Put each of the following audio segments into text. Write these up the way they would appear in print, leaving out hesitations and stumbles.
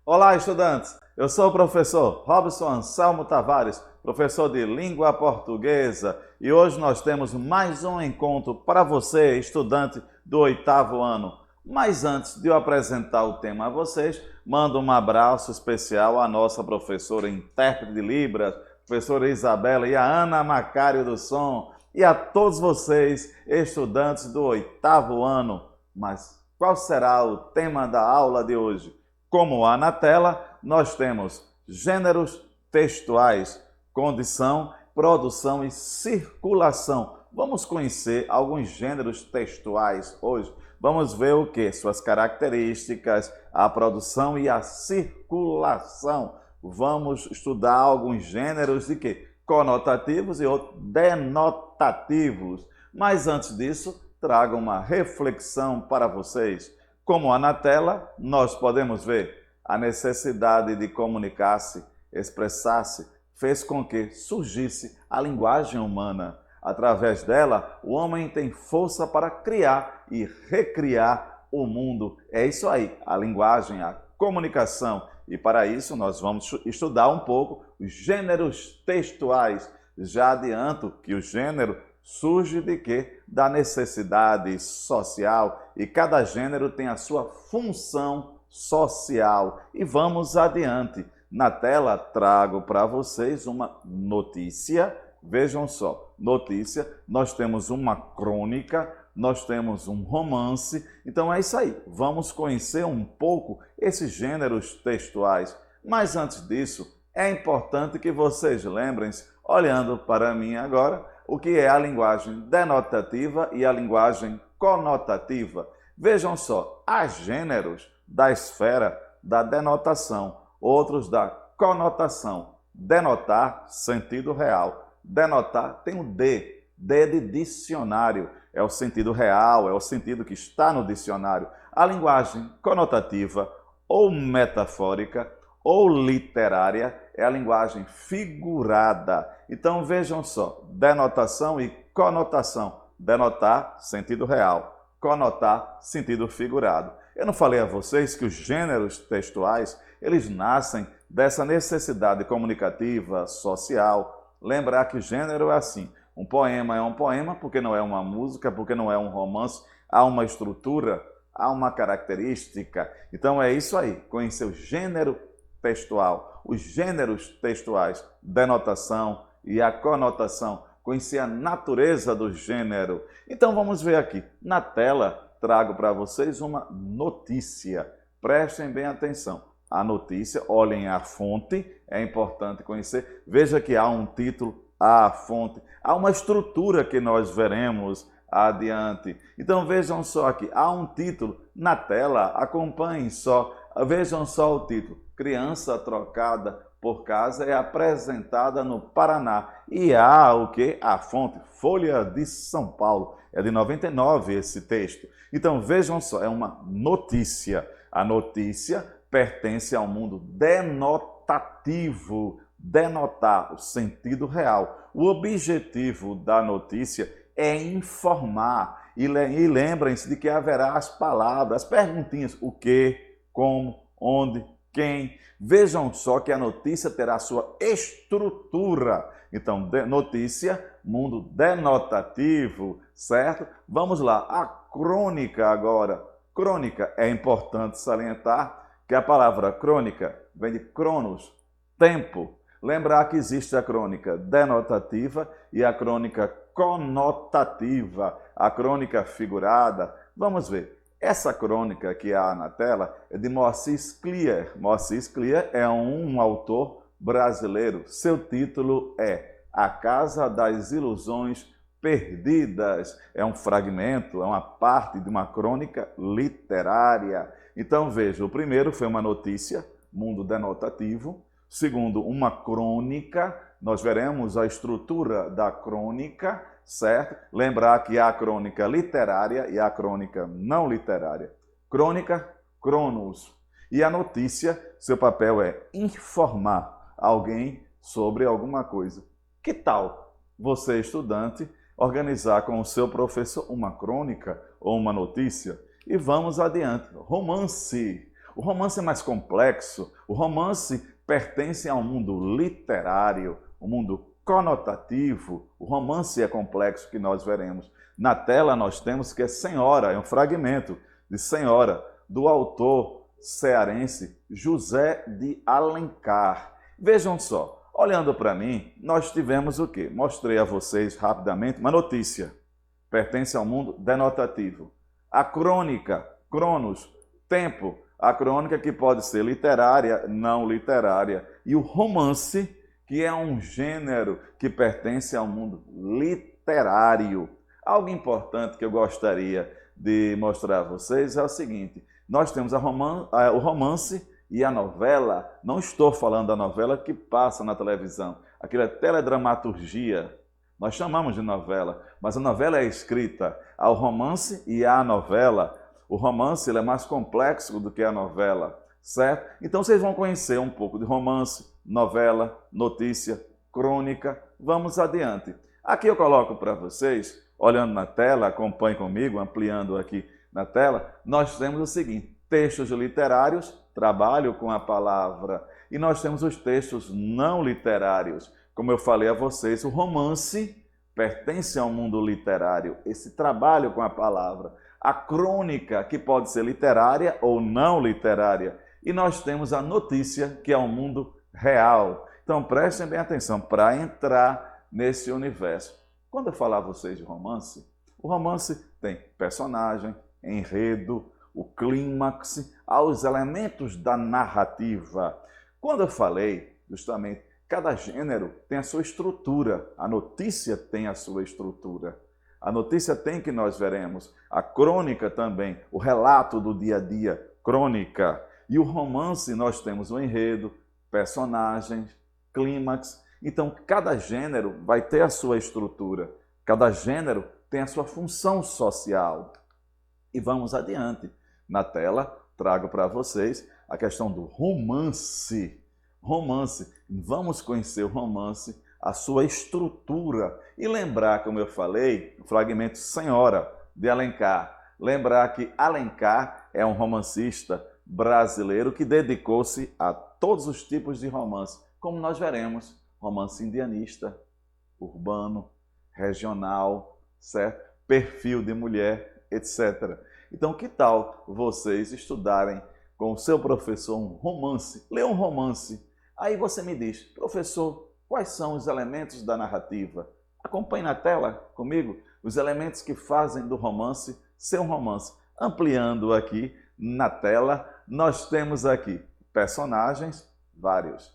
Olá, estudantes! Eu sou o professor Robson Anselmo Tavares, professor de língua portuguesa, e hoje nós temos mais um encontro para você, estudante do 8º ano. Mas antes de eu apresentar o tema a vocês, mando um abraço especial à nossa professora intérprete de Libras, professora Isabela, e a Ana Macário do Som, e a todos vocês, estudantes do 8º ano. Mas qual será o tema da aula de hoje? Como há na tela, nós temos gêneros textuais, condição, produção e circulação. Vamos conhecer alguns gêneros textuais hoje. Vamos ver o que? Suas características, a produção e a circulação. Vamos estudar alguns gêneros de quê? Conotativos e outros denotativos. Mas antes disso, trago uma reflexão para vocês. Como há na tela, nós podemos ver a necessidade de comunicar-se, expressar-se, fez com que surgisse a linguagem humana. Através dela, o homem tem força para criar e recriar o mundo. É isso aí, a linguagem, a comunicação. E para isso nós vamos estudar um pouco os gêneros textuais. Já adianto que o gênero surge de quê? Da necessidade social, e cada gênero tem a sua função social. E vamos adiante. Na tela trago para vocês uma notícia. Vejam só, notícia, nós temos uma crônica, nós temos um romance. Então é isso aí, vamos conhecer um pouco esses gêneros textuais. Mas antes disso, é importante que vocês lembrem-se, olhando para mim agora, o que é a linguagem denotativa e a linguagem conotativa. Vejam só, há gêneros da esfera da denotação, outros da conotação. Denotar, sentido real. Denotar tem o D de dicionário, é o sentido real, é o sentido que está no dicionário. A linguagem conotativa ou metafórica ou literária é a linguagem figurada. Então vejam só, denotação e conotação. Denotar, sentido real. Conotar, sentido figurado. Eu não falei a vocês que os gêneros textuais, eles nascem dessa necessidade comunicativa, social. Lembrar que gênero é assim, um poema é um poema porque não é uma música, porque não é um romance, há uma estrutura, há uma característica. Então é isso aí, conhecer o gênero textual, os gêneros textuais, denotação e a conotação, conhecer a natureza do gênero. Então vamos ver aqui, na tela trago para vocês uma notícia, prestem bem atenção. A notícia, olhem a fonte, é importante conhecer. Veja que há um título, há a fonte, há uma estrutura que nós veremos adiante. Então vejam só aqui, há um título na tela, acompanhem só, vejam só o título. Criança trocada por casa é apresentada no Paraná. E há o que? A fonte, Folha de São Paulo. É de 99 esse texto. Então vejam só, é uma notícia. A notícia pertence ao mundo denotativo, denotar o sentido real. O objetivo da notícia é informar. E lembrem-se de que haverá as palavras, as perguntinhas, o que, como, onde, quem. Vejam só que a notícia terá sua estrutura. Então, notícia, mundo denotativo, certo? Vamos lá, a crônica agora. Crônica, é importante salientar que a palavra crônica vem de cronos, tempo. Lembrar que existe a crônica denotativa e a crônica conotativa, a crônica figurada. Vamos ver. Essa crônica que há na tela é de Moacir Clear. Moacir Clear é um autor brasileiro. Seu título é A Casa das Ilusões Perdidas. É um fragmento, é uma parte de uma crônica literária. Então veja, o primeiro foi uma notícia, mundo denotativo. Segundo, uma crônica, nós veremos a estrutura da crônica, certo? Lembrar que há a crônica literária e a crônica não literária. Crônica, cronos. E a notícia, seu papel é informar alguém sobre alguma coisa. Que tal você, estudante, organizar com o seu professor uma crônica ou uma notícia? E vamos adiante. Romance. O romance é mais complexo. O romance pertence a um mundo literário, um mundo conotativo. O romance é complexo, que nós veremos. Na tela nós temos que é Senhora, é um fragmento de Senhora, do autor cearense José de Alencar. Vejam só, olhando para mim, nós tivemos o quê? Mostrei a vocês rapidamente uma notícia. Pertence ao mundo denotativo. A crônica, cronos, tempo. A crônica que pode ser literária, não literária. E o romance, que é um gênero que pertence ao mundo literário. Algo importante que eu gostaria de mostrar a vocês é o seguinte. Nós temos o romance e a novela. Não estou falando da novela que passa na televisão. Aquilo é teledramaturgia. Nós chamamos de novela, mas a novela é escrita ao romance e à novela. O romance ele é mais complexo do que a novela, certo? Então vocês vão conhecer um pouco de romance, novela, notícia, crônica. Vamos adiante. Aqui eu coloco para vocês, olhando na tela, acompanhe comigo, ampliando aqui na tela, nós temos o seguinte, textos literários, trabalho com a palavra, e nós temos os textos não literários. Como eu falei a vocês, o romance pertence ao mundo literário, esse trabalho com a palavra. A crônica, que pode ser literária ou não literária. E nós temos a notícia, que é o mundo real. Então prestem bem atenção para entrar nesse universo. Quando eu falar a vocês de romance, o romance tem personagem, enredo, o clímax, aos elementos da narrativa. Quando eu falei, justamente, cada gênero tem a sua estrutura, a notícia tem a sua estrutura. A notícia tem que nós veremos, a crônica também, o relato do dia a dia, crônica. E o romance nós temos o enredo, personagens, clímax. Então cada gênero vai ter a sua estrutura, cada gênero tem a sua função social. E vamos adiante. Na tela trago para vocês a questão do romance. Romance, vamos conhecer o romance, a sua estrutura e lembrar, como eu falei, o fragmento Senhora de Alencar. Lembrar que Alencar é um romancista brasileiro que dedicou-se a todos os tipos de romance, como nós veremos, romance indianista, urbano, regional, certo? Perfil de mulher, etc. Então, que tal vocês estudarem com o seu professor um romance? Lê um romance. Aí você me diz, professor, quais são os elementos da narrativa? Acompanhe na tela comigo os elementos que fazem do romance ser um romance. Ampliando aqui na tela, nós temos aqui personagens, vários.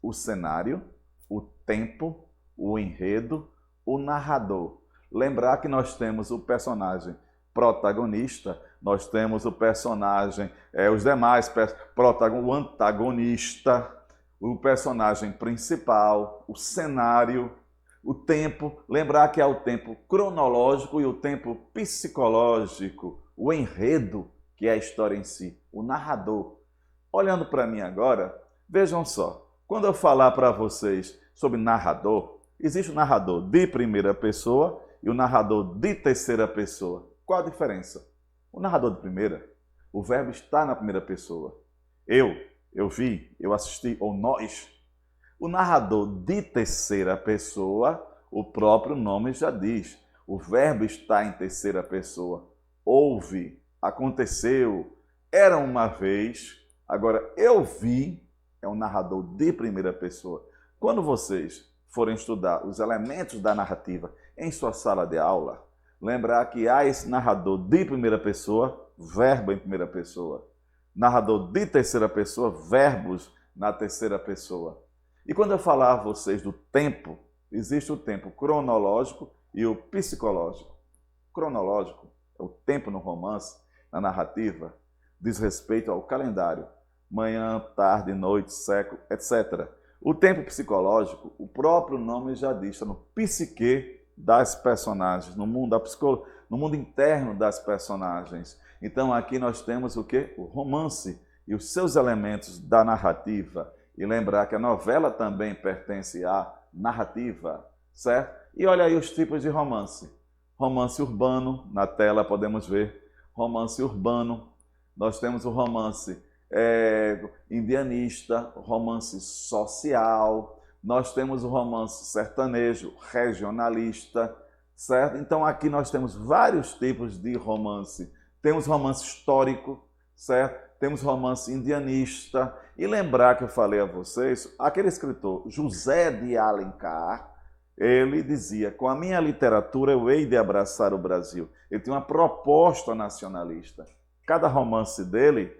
O cenário, o tempo, o enredo, o narrador. Lembrar que nós temos o personagem protagonista, nós temos o personagem, os demais, o antagonista, o personagem principal, o cenário, o tempo. Lembrar que há o tempo cronológico e o tempo psicológico, o enredo, que é a história em si, o narrador. Olhando para mim agora, vejam só, quando eu falar para vocês sobre narrador, existe o narrador de primeira pessoa e o narrador de terceira pessoa. Qual a diferença? O narrador de primeira, o verbo está na primeira pessoa. Eu vi, eu assisti, ou nós. O narrador de terceira pessoa, o próprio nome já diz. O verbo está em terceira pessoa. Houve, aconteceu, era uma vez. Agora, eu vi, é um narrador de primeira pessoa. Quando vocês forem estudar os elementos da narrativa em sua sala de aula, lembrar que há esse narrador de primeira pessoa, verbo em primeira pessoa. Narrador de terceira pessoa, verbos na terceira pessoa. E quando eu falar a vocês do tempo, existe o tempo cronológico e o psicológico. Cronológico é o tempo no romance, na narrativa, diz respeito ao calendário, manhã, tarde, noite, século, etc. O tempo psicológico, o próprio nome já diz, está no psique das personagens, no mundo interno das personagens. Então aqui nós temos o quê? O romance e os seus elementos da narrativa. E lembrar que a novela também pertence à narrativa, certo? E olha aí os tipos de romance. Romance urbano, na tela podemos ver. Romance urbano. Nós temos o romance indianista, romance social, nós temos o romance sertanejo, regionalista, certo? Então aqui nós temos vários tipos de romance. Temos romance histórico, certo? Temos romance indianista. E lembrar que eu falei a vocês, aquele escritor José de Alencar, ele dizia, com a minha literatura eu hei de abraçar o Brasil. Ele tinha uma proposta nacionalista. Cada romance dele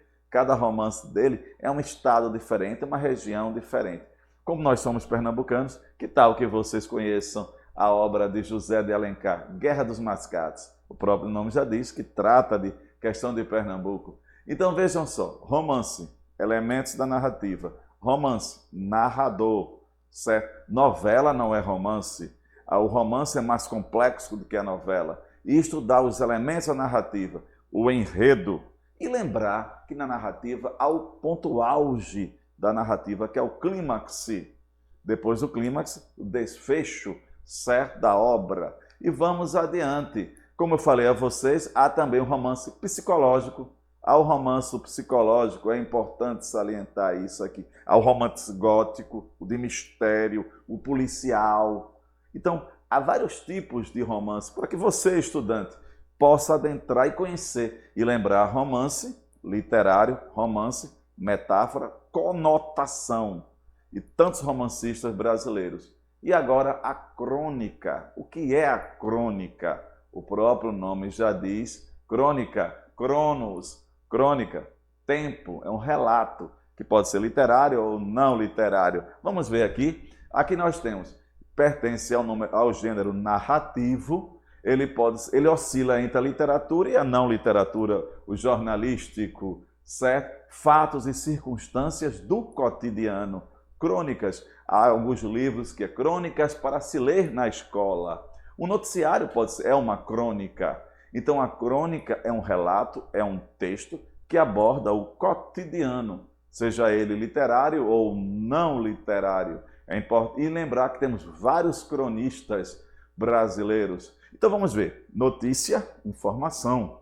é um estado diferente, uma região diferente. Como nós somos pernambucanos, que tal que vocês conheçam a obra de José de Alencar, Guerra dos Mascates? O próprio nome já diz que trata de questão de Pernambuco. Então vejam só, romance, elementos da narrativa, romance, narrador, certo? Novela não é romance, o romance é mais complexo do que a novela. E estudar os elementos da narrativa, o enredo, e lembrar que na narrativa há o ponto auge da narrativa, que é o clímax. Depois do clímax, o desfecho, certo, da obra. E vamos adiante. Como eu falei a vocês, há também o romance psicológico. Ao romance psicológico, é importante salientar isso aqui. Há o romance gótico, o de mistério, o policial. Então, há vários tipos de romance para que você, estudante, possa adentrar e conhecer. E lembrar romance literário, romance, metáfora, conotação. E tantos romancistas brasileiros. E agora a crônica. O que é a crônica? O próprio nome já diz crônica, cronos. Crônica, tempo, é um relato, que pode ser literário ou não literário. Vamos ver aqui. Aqui nós temos, pertence ao gênero narrativo, ele oscila entre a literatura e a não literatura, o jornalístico, certo? Fatos e circunstâncias do cotidiano. Crônicas, há alguns livros que é crônicas para se ler na escola. O noticiário é uma crônica. Então, a crônica é um relato, é um texto que aborda o cotidiano, seja ele literário ou não literário. É importante. E lembrar que temos vários cronistas brasileiros. Então, vamos ver. Notícia, informação,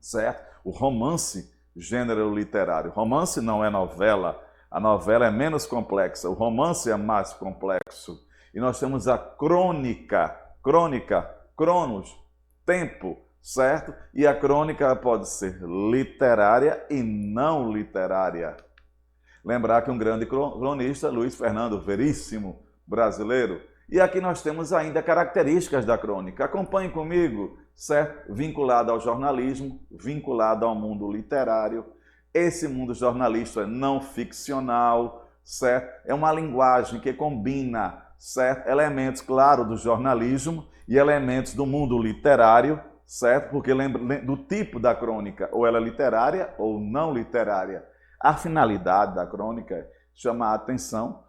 certo? O romance, gênero literário. Romance não é novela. A novela é menos complexa. O romance é mais complexo. E nós temos a crônica, cronos, tempo, certo? E a crônica pode ser literária e não literária. Lembrar que um grande cronista, Luiz Fernando Veríssimo, brasileiro. E aqui nós temos ainda características da crônica. Acompanhe comigo, certo? Vinculado ao jornalismo, vinculado ao mundo literário. Esse mundo jornalístico é não ficcional, certo? É uma linguagem que combina, certo? Elementos, claro, do jornalismo e elementos do mundo literário, certo? Porque lembra do tipo da crônica, ou ela é literária ou não literária. A finalidade da crônica é chamar a atenção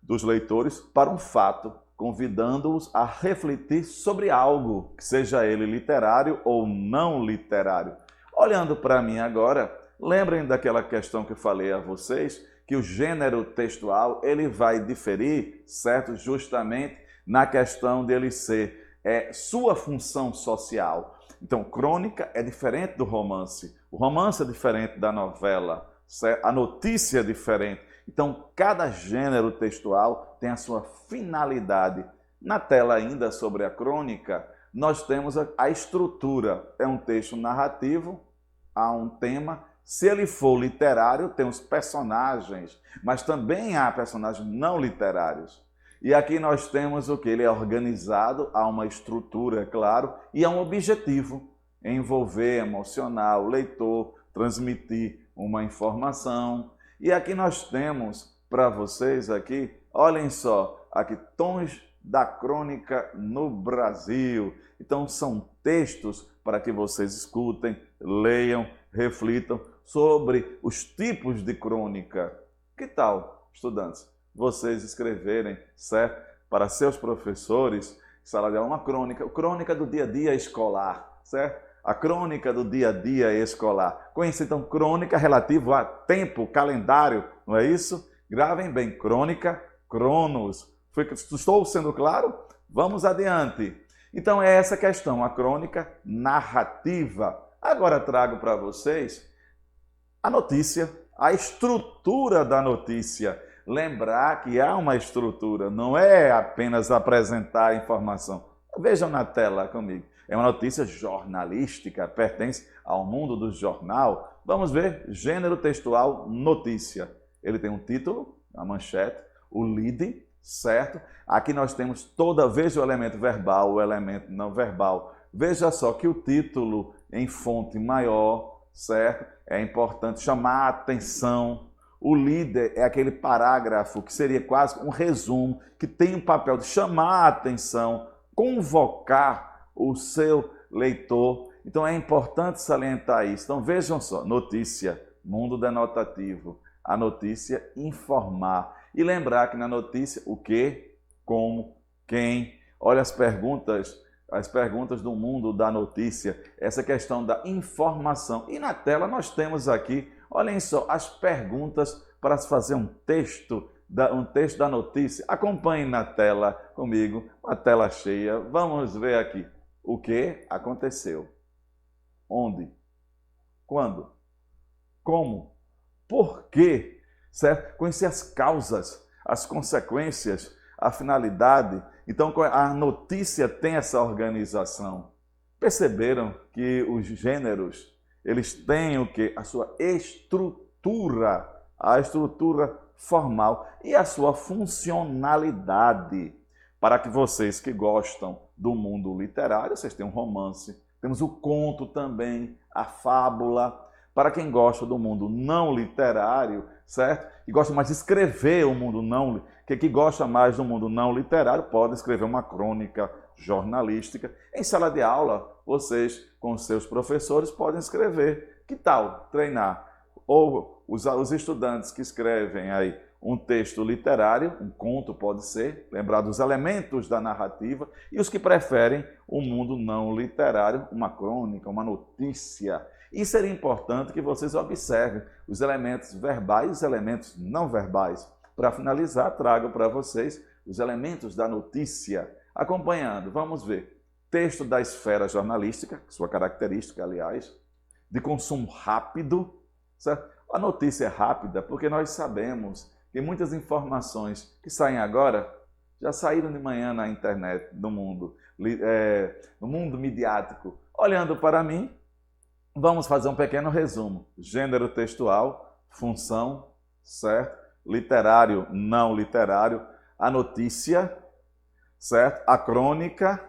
dos leitores para um fato, convidando-os a refletir sobre algo, que seja ele literário ou não literário. Olhando para mim agora, lembrem daquela questão que eu falei a vocês, que o gênero textual ele vai diferir, certo? Justamente na questão dele ser sua função social. Então, crônica é diferente do romance. O romance é diferente da novela, certo? A notícia é diferente. Então, cada gênero textual tem a sua finalidade. Na tela ainda sobre a crônica, nós temos a estrutura. É um texto narrativo, há um tema. Se ele for literário, tem os personagens, mas também há personagens não literários. E aqui nós temos o que? Ele é organizado, há uma estrutura, é claro, e há um objetivo, envolver, emocionar o leitor, transmitir uma informação. E aqui nós temos para vocês aqui, olhem só, aqui tons da crônica no Brasil. Então são textos para que vocês escutem, leiam, reflitam sobre os tipos de crônica. Que tal, estudantes, vocês escreverem, certo? Para seus professores, sala de aula, uma crônica do dia a dia escolar, certo? A crônica do dia a dia escolar. Conhecer, então, crônica relativo a tempo, calendário, não é isso? Gravem bem, crônica, cronos. Estou sendo claro? Vamos adiante. Então, é essa questão, a crônica narrativa. Agora trago para vocês a notícia, a estrutura da notícia. Lembrar que há uma estrutura, não é apenas apresentar a informação. Vejam na tela comigo. É uma notícia jornalística, pertence ao mundo do jornal. Vamos ver, gênero textual, notícia. Ele tem um título, a manchete, o lead, certo? Aqui nós temos veja o elemento verbal, o elemento não verbal. Veja só que o título em fonte maior, certo? É importante chamar a atenção. O líder é aquele parágrafo que seria quase um resumo, que tem o papel de chamar a atenção, convocar o seu leitor. Então é importante salientar isso. Então vejam só, notícia, mundo denotativo. A notícia, informar. E lembrar que na notícia, o que, como, quem. Olha as perguntas do mundo da notícia, essa questão da informação. E na tela nós temos aqui, olhem só, as perguntas para se fazer um texto da notícia. Acompanhem na tela comigo, a tela cheia. Vamos ver aqui. O que aconteceu? Onde? Quando? Como? Por quê? Certo? Conhecer as causas, as consequências, a finalidade. Então, a notícia tem essa organização. Perceberam que os gêneros, eles têm o quê? A sua estrutura, a estrutura formal e a sua funcionalidade. Para que vocês que gostam do mundo literário, vocês têm um romance, temos o conto também, a fábula. Para quem gosta do mundo não literário, certo? E gosta mais de escrever o mundo não, que gosta mais do mundo não literário, pode escrever uma crônica jornalística. Em sala de aula, vocês com seus professores podem escrever. Que tal treinar? Ou os estudantes que escrevem aí um texto literário, um conto pode ser, lembrar dos elementos da narrativa, e os que preferem o mundo não literário, uma crônica, uma notícia. E seria importante que vocês observem os elementos verbais e os elementos não verbais. Para finalizar, trago para vocês os elementos da notícia. Acompanhando, vamos ver. Texto da esfera jornalística, sua característica, aliás, de consumo rápido. Certo? A notícia é rápida porque nós sabemos que muitas informações que saem agora já saíram de manhã na internet, no mundo midiático. Olhando para mim, vamos fazer um pequeno resumo. Gênero textual, função, certo? Literário, não literário. A notícia, certo? A crônica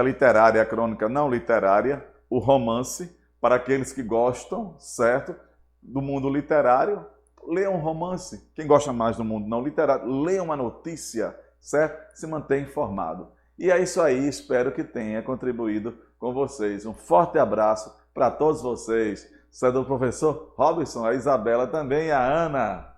literária, a crônica não literária. O romance, para aqueles que gostam, certo? Do mundo literário, leia um romance. Quem gosta mais do mundo não literário, leia uma notícia, certo? Se mantenha informado. E é isso aí, espero que tenha contribuído com vocês. Um forte abraço para todos vocês. Sou do professor Robson, a Isabela também e a Ana.